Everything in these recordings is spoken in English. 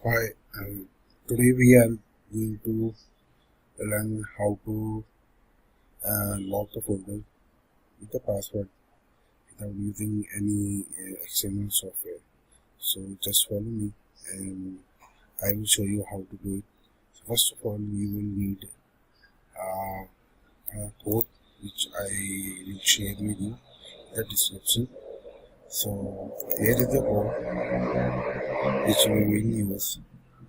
Hi, today we are going to learn how to lock the folder with the password without using any external software. So just follow me and I will show you how to do it. So first of all, you will need uh, a code which I will share with you in the description. So here is the code which we will use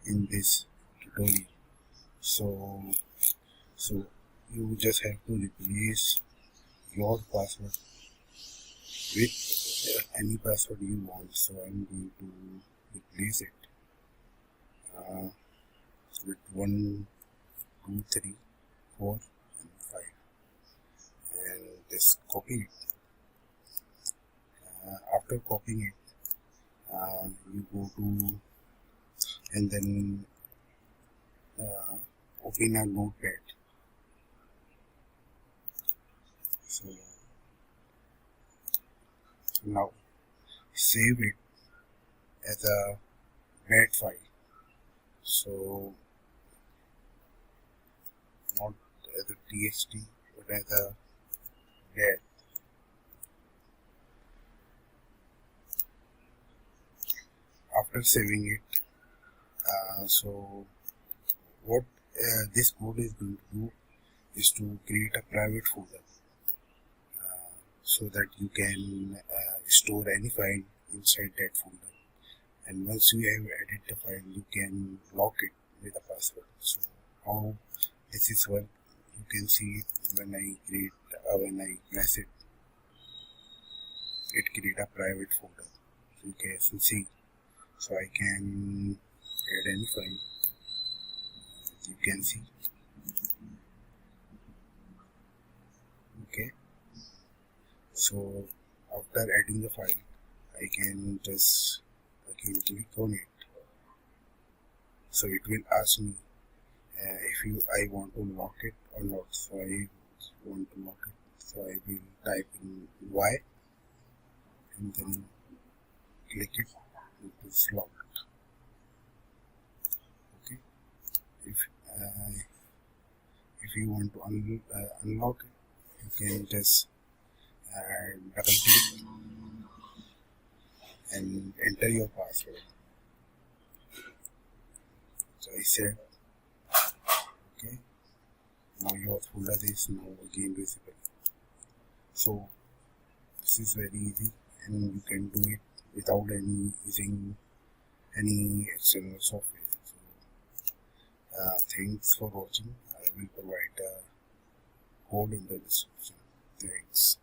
in this tutorial. So So you just have to replace your password with any password you want. So I'm going to replace it uh, with 1, 2, 3, 4, and 5, and just copy it. After copying it, you go to and then open a notepad. So now save it as a red file. So not as a txt but as a red. After saving it, so what this code is going to do is to create a private folder so that you can store any file inside that folder, and once you have added the file you can lock it with a password. So how this is work, you can see it when I press it, it create a private folder. So you can see, so I can add any file, as you can see. Okay, so after adding the file I can just again click on it. So it will ask me if I want to lock it or not. So I want to lock it, so I will type in Y and then click it. It is locked. Okay, if uh, if you want to unlock it, you can just double click and enter your password. So I said okay, now your folder is now again visible. So this is very easy and you can do it without using any external software. So, thanks for watching. I will provide a code in the description. Thanks.